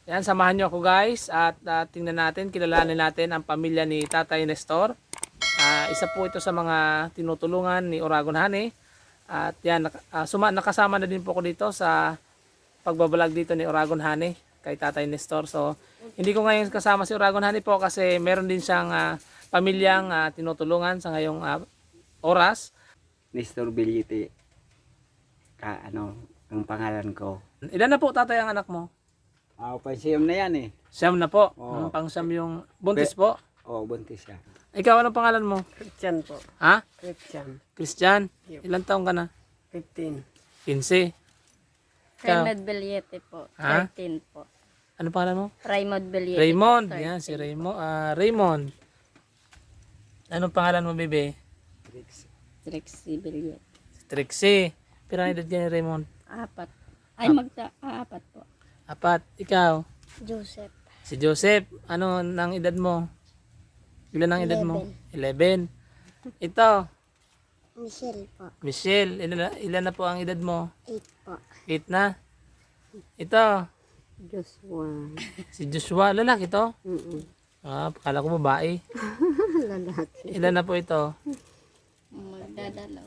Yan, samahan nyo ako guys at tingnan natin, kilalanin natin ang pamilya ni Tatay Nestor. Isa po ito sa mga tinutulungan ni Uragon Honey. At yan, nakasama na din po ako dito sa pagbabalag dito ni Uragon Honey kay Tatay Nestor. So, hindi ko ngayon kasama si Uragon Honey po kasi meron din siyang pamilyang tinutulungan sa ngayong oras. Nestor Billete, ang pangalan ko. Ilan na po tatay ang anak mo? Pansiyom na yan eh. Siyam na po. Oo. Pang siyam yung buntis po. Buntis siya. Ikaw, anong pangalan mo? Christian po. Ha? Christian. Christian? Yep. Ilang taong ka na? 15. 15. Ikaw? Raymond Billete po. Ha? 13 po. Ano pangalan mo? Raymond Billete Raymond. po, Yan, si 13. Raymond. Raymond. Anong pangalan mo, bebe? Trixie Billete. Trixie. Pero ang edad ka ni Raymond? 4. Ay, apat po. 4. Ikaw? Joseph. Si Joseph. Ano nang edad mo? Ilan ang edad mo? 11. Ito, Michelle po. Michelle. Ilan na po ang edad mo? 8 po. 8 na. Ito, Joshua. si Joshua. Lalaki to? Kala ko babae. Lalaki. Ilan na po ito? Magdadalaw.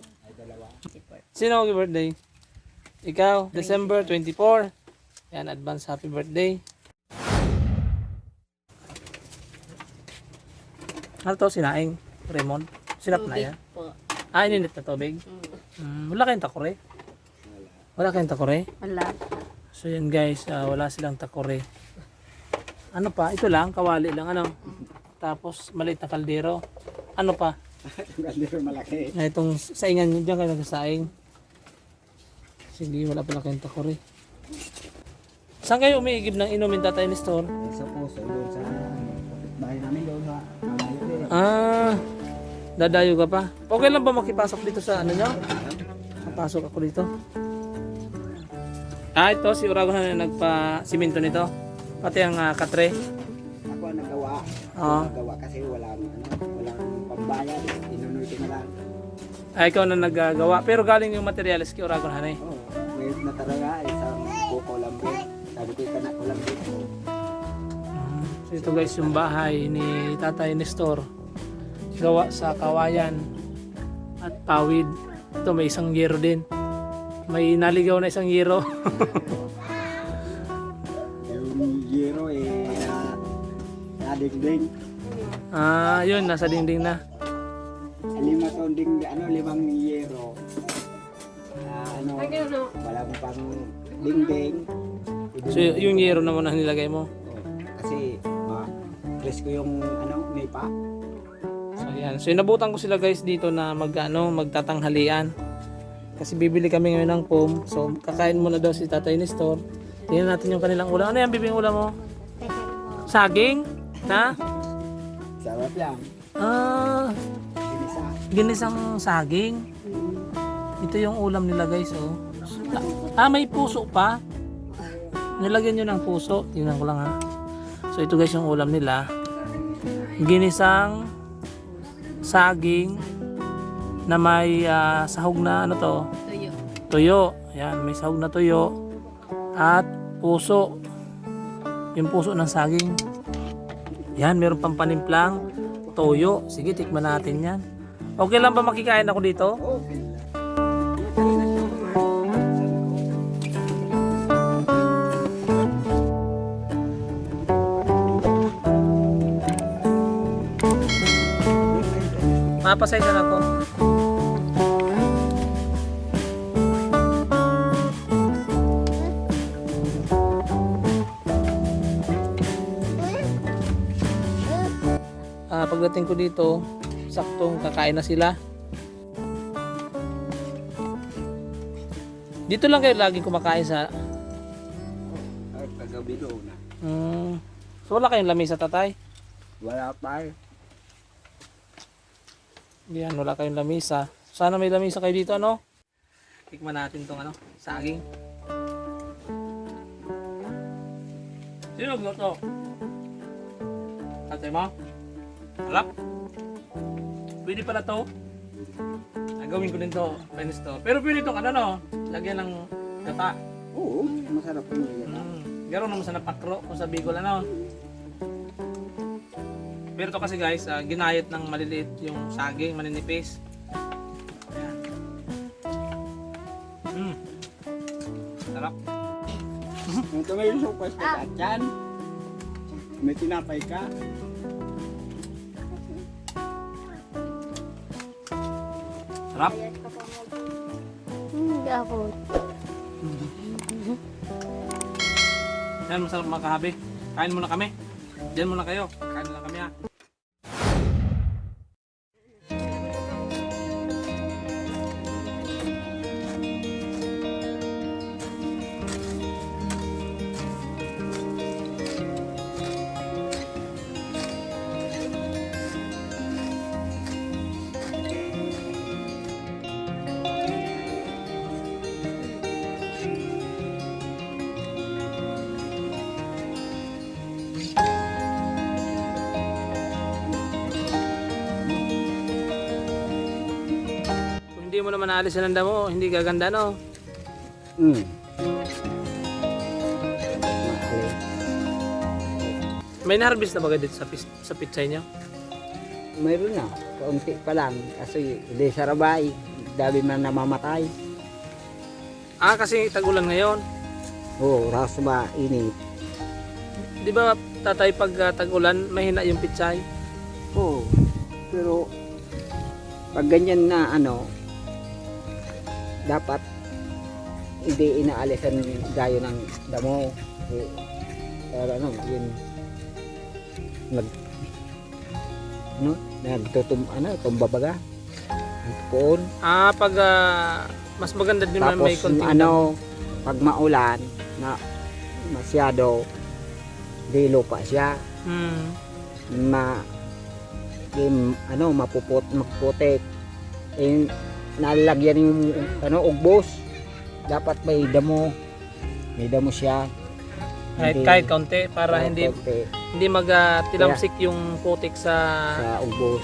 Sino ang birthday? Ikaw, December 24. Yan, advance happy birthday. Ano to, sinaing? Raymond? Sinap na yan? Po. Ininit na tubig? Wala kayong takore? Wala kayong takore? Wala. So yan guys, wala silang takore. Ano pa? Ito lang, kawali lang. Ano? Tapos maliit na kaldero. Ano pa? Kaldero malaki. Itong saingan nyo dyan kayo nagsasaing. Sige, wala pala kayong takore. Saan kayo umiigib ng inumin Tatay Nestor? Sa puso doon sa bahay namin doon sa malayo eh. Dadayo ka pa. Okay lang ba makipasok dito sa ano nyo? Papasok ako dito. Ito si Uragon na nagpa-simento nito. Pati ang katre. Ako ang nagawa. Oo. Nagawa kasi walang pambayad. Inunoy ko na lang. Ikaw na naggagawa. Pero galing yung materials kay Uragon Hanay. May nataraga isang buko lambing. Sabi ko ikanak ko lang dito. So ito guys yung bahay ni Tatay Nestor. Gawa sa kawayan at pawid. Ito may isang yero din. May naligaw na isang yero. Yung yero nadingding. Yun, nasa dingding na. 5 taon ding, 5 yero. Wala mo pang dingding. So yung yero naman ang nilagay mo. Kasi press ko yung nipa. So yan. So inabutan ko sila guys dito na magtatanghalian. Kasi bibili kami ngayon ng pom. So kakain muna daw si Tatay Nestor. Tingnan natin yung kanilang ulam. Ano yan bibing ulam mo? Saging? Na? Sarap yan. Ginisa. Ginisang saging. Ito yung ulam nila guys. Oh. May puso pa. Nilagyan nyo ng puso. Tingnan ko lang ha. So ito guys yung ulam nila. Ginisang saging na may sahog na ano to? Tuyo. Tuyo. Yan, may sahog na tuyo. At puso. Yung puso ng saging. Yan, meron pang panimplang toyo. Sige, tikman natin yan. Okay lang ba makikain ako dito? Mapasay na ako. Pagdating ko dito, saktong kakain na sila. Dito lang kayo laging kumakain sa... Kagabi doon na. So wala kayong lamesa tatay? Wala pa eh. Yan, wala kayong lamesa. Sana may lamesa kayo dito, ano? Tikman natin tong saging. Sino nagluto? Tatay mo? Harap? Pwede pala to? Gagawin ko din to, Nestor. Pero pwede to, lagyan ng gata. Oo, masarap po yan. Garo naman sa napakro kung sa Bicol ano. Pero ito kasi guys, ginayat ng maliliit yung saging, maninipis. Ayan. Sarap. Ito may supas ka dyan. May tinapay ka. Sarap. Gabot. Yan, masarap mga kahabi. Kain muna kami. Diyan muna kayo. Kain lang kami ha. Kung hindi mo naman naalisan ang damo, hindi gaganda no. Mahali. May na-harvest na ba kayo dito sa pitsay niyo? Mayroon na. Kaunti pa lang. Kasi hindi sarabay. Dami man namamatay. Kasi tag-ulan ngayon. Oo, raso ba init. Di ba tatay pag tag-ulan, mahina yung pitsay? Oo. Pero pag ganyan na ano, dapat hindi inaalisan gayo ng damo. Pero ano, yun tumbabaga. Poon. Pag mas maganda din man may Tapos konting ano, pag maulan na masyado dilo pa siya, mapuputik. Nalagyan yung ugbos. Dapat may damo siya. kahit kaunti para hindi magtilamsik yung putik sa ugbos.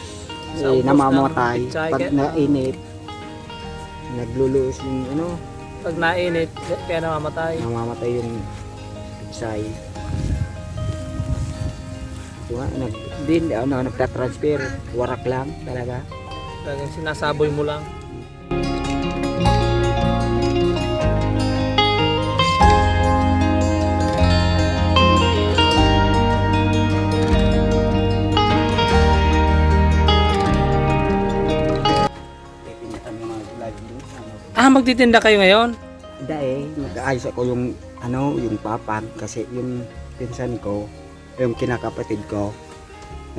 Sa ugbos Namamatay ng pitsay. pag nainit. Naglulus yung pag nainit kaya namamatay. namamatay yung pitsay. Nagtatransfer, warak lang talaga. Talagang sinasaboy mo lang. Magtitinda kayo ngayon? Dahil nag-aayos ako yung yung papag kasi yung pinsan ko, yung kinakapatid ko,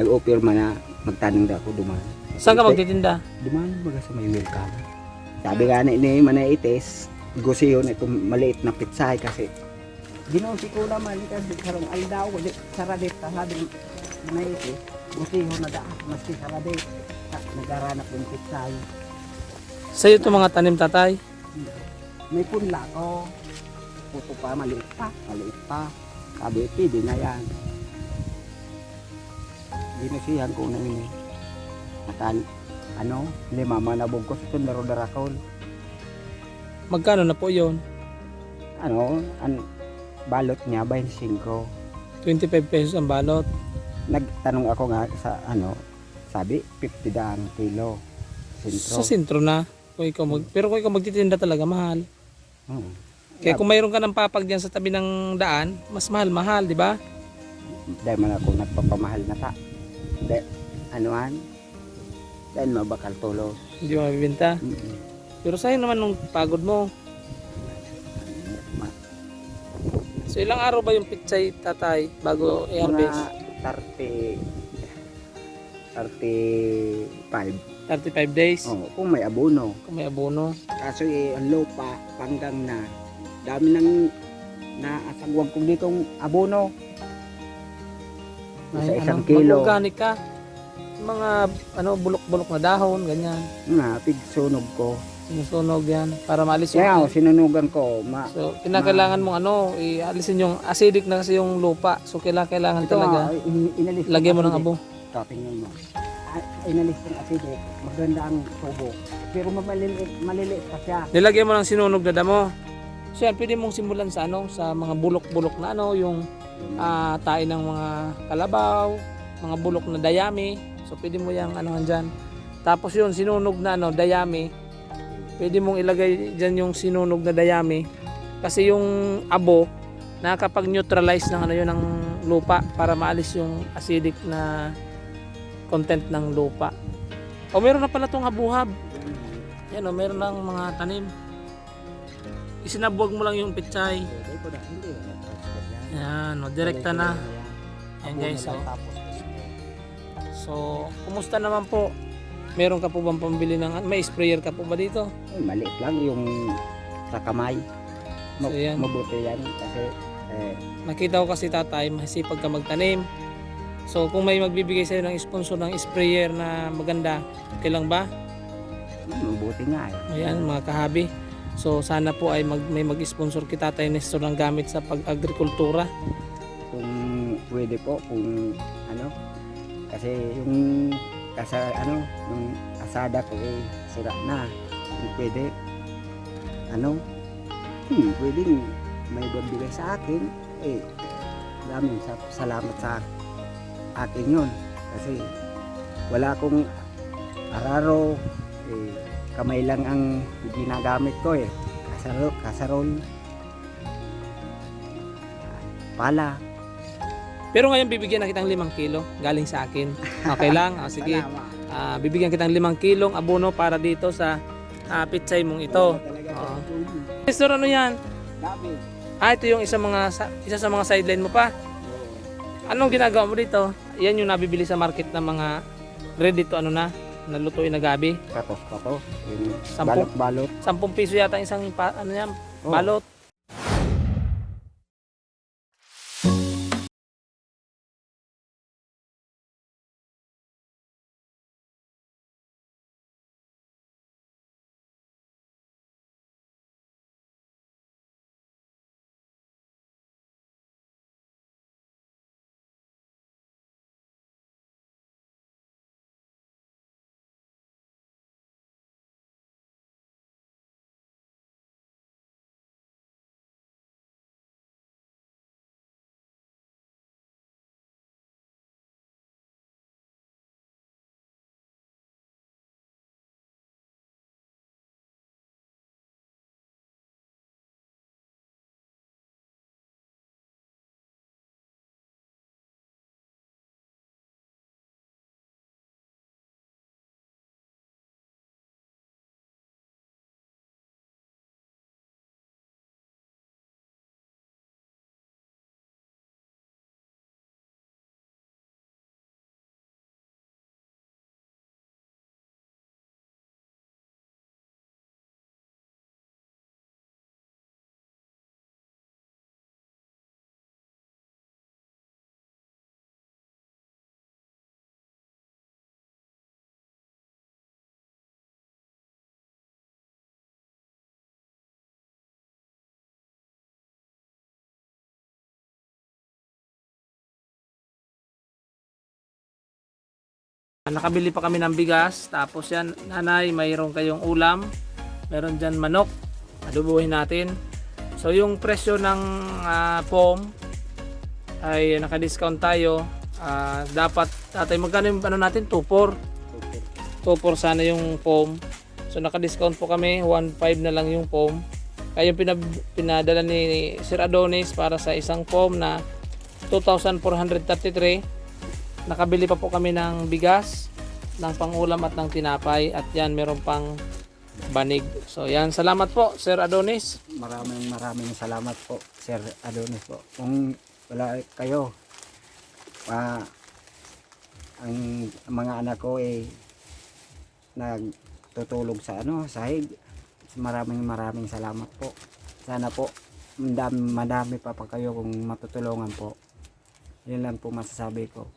nag-offer man na magtanong daw ako duman. Saan ka magtitinda? Duman baga sa may welcome. Sabi nga ni Manaites, gusto yun itong maliit na pitsay kasi ginusi ko naman kasi karong aldaw, saradit, sabi Manaites, gusto yun na daan, maski saradit, nag-aranap yung pitsay. Sa'yo ito mga tanim tatay? May punla ko. Puto pa, maliit pa. Sabi, pwede na yan. Ginusihan ko na yun. Lima manabog ko sa tunero darakol. Magkano na po yun? Balot niya, 25. 25 pesos ang balot. Nagtanong ako nga sa sabi, 50 daang kilo. Sa sentro na. Pero kung ikaw magtitinda talaga, mahal. Kaya kung mayroon ka ng papag diyan sa tabi ng daan, mas mahal, di ba? Dahil man ako nagpapamahal na ta. Dahil mabakal tulos. Hindi mo mabibenta. Pero sa'yo naman nung pagod mo. So ilang araw ba yung pitsay tatay bago i-harvest? Mga 35. 35 days. Kung may abono. Kaso ang lupa, panggang na. Dami nang naasagwag kong ditong abono. Sa isang kilo. Mag-organic ka. Mga bulok-bulok na dahon, ganyan. Pigsunog ko. Sinusunog yan para maalis yung... Kaya sinunugan ko. So, kinakailangan mong ialisin yung acidic na kasi yung lupa. So, kailangan talaga. Lagyan mo ng abo. Tingnan mo. Inalis ng acidic. Maganda ang tubo. Pero maliliit pa siya. Nilagyan mo ng sinunog na damo. So yan, pwede mong simulan sa ano, sa mga bulok-bulok na ano, yung tae ng mga kalabaw, mga bulok na dayami. So pwede mo yang ano dyan. Tapos yun, sinunog na ano, dayami. Pwede mong ilagay dyan yung sinunog na dayami. Kasi yung abo, nakakapag-neutralize ng ano yun ng lupa para maalis yung acidic na content ng lupa. O meron na pala tong habuhab. Yan o, meron ng mga tanim. Isinabuwag mo lang yung pitsay. Hindi ko na, hindi. Yan o, direkta na. Yan guys o. Tapos, So, kumusta naman po? Meron ka po bang pambili ng, may sprayer ka po ba dito? maliit lang yung sa kamay. So, yan. Mabuti yan kasi Nakita ko kasi tatay, masipag ka magtanim. So, kung may magbibigay sa'yo ng sponsor ng sprayer na maganda, okay lang ba? mabuti nga eh. Ayan, mga kahabi. So, sana po ay may mag-sponsor kita tayo Nestor ng gamit sa pag-agrikultura. Kung pwede po, kung ano, kasi yung yung asada ko eh sira na. Kung pwede, pwedeng may bibigay sa akin, eh, maraming salamat sa akin yun. Kasi wala akong araro, eh, kamay lang ang ginagamit ko eh. Kasarol, pala. Pero ngayon bibigyan na kitang 5 kilo galing sa akin. Okay lang? O, sige. Salamat. Bibigyan kitang 5 kilong abono para dito sa pitsay mong ito. Oo. Nestor, ano yan? Dami. Ito yung isa sa mga sideline mo pa. Anong ginagawa mo dito? Yan yung nabibili sa market ng mga ready to nalutuin na gabi. Katos pa to. Yung Sampo. balot-balot. 10 piso yata isang Oh. balot. Nakabili pa kami ng bigas, tapos yan, nanay, mayroon kayong ulam, meron dyan manok, adobohin natin. So yung presyo ng foam ay naka-discount tayo. Dapat tatay, magkano yung natin? 2.4 sana yung foam. So naka-discount po kami, 1.5 na lang yung foam. Kaya yung pinadala ni Sir Adonis para sa isang foam na 2,433. Nakabili pa po kami ng bigas, ng pangulam at ng tinapay, at yan meron pang banig. So yan, salamat po Sir Adonis. Maraming salamat po Sir Adonis po. Kung wala kayo, ang mga anak ko eh nagtutulog sa sahig. Maraming salamat po. Sana po madami pa kayo kung matutulungan po. Yun lang po masasabi ko.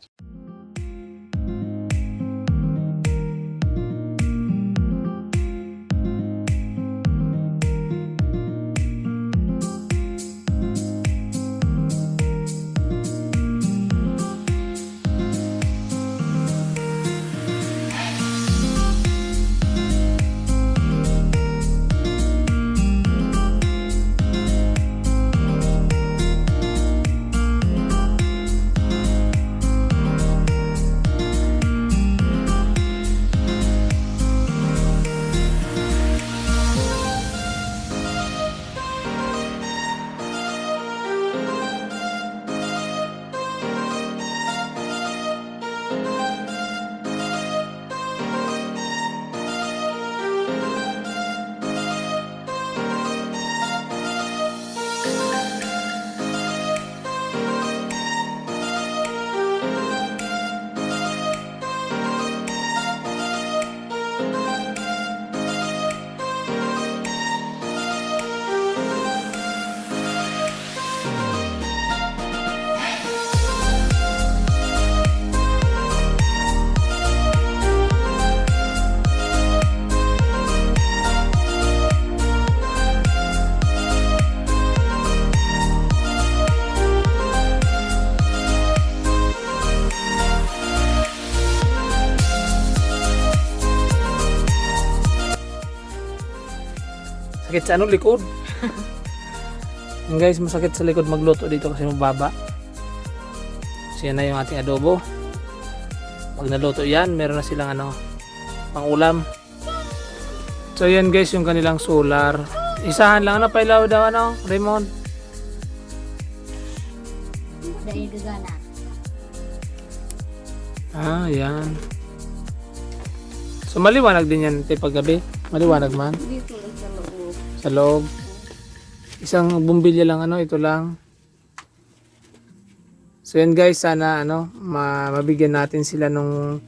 Sakit sa ano, likod. Yan guys, masakit sa likod magluto dito kasi mababa. So yan na yung ating adobo. Pag naluto yan, meron na silang ano, pang ulam. So yan guys, yung kanilang solar. Isahan lang, ano, pailaw daw, ano, Raymond? Dahil gagana. Ah, yan. So maliwanag din yan tayo paggabi. Maliwanag man. Dito lang sa loob. Sa loob. Isang bumbilya lang, ano, ito lang. So yan guys, sana ano, mabigyan natin sila nung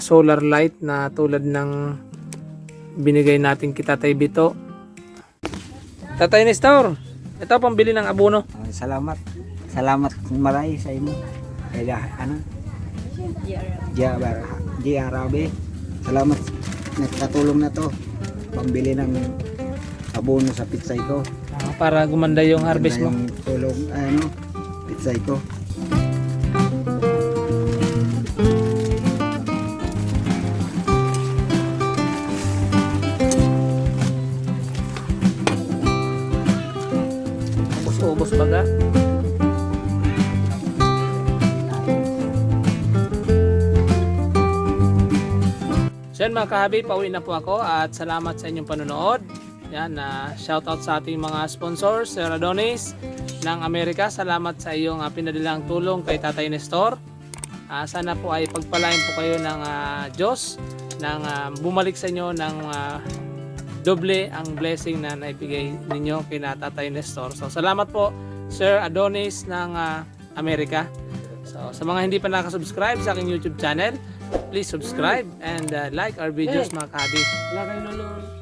solar light na tulad ng binigay natin kay Tatay Bito. Tatay Nestor, ito pambili ng abono. Salamat. Salamat maray sa imo. Kaya ano? Di Arabe. Salamat nagkatulong na to. Pambili ng abono sa pitsay ko. Para gumanda yung harvest mo. Yung tulong ano, pitsay ko. Ubos baga. So yan mga kahabi, pauwi na po ako at salamat sa inyong panonood. Yan, shoutout sa ating mga sponsors, Sir Adonis ng Amerika. Salamat sa iyong pinadalang tulong kay Tatay Nestor. Sana po ay pagpalain po kayo ng Diyos nang bumalik sa inyo ng doble ang blessing na naibigay ninyo kay Tatay Nestor. So salamat po Sir Adonis ng Amerika. So sa mga hindi pa nakasubscribe sa aking YouTube channel, please subscribe and like our videos mga kahabi. Wala kayo nanonood.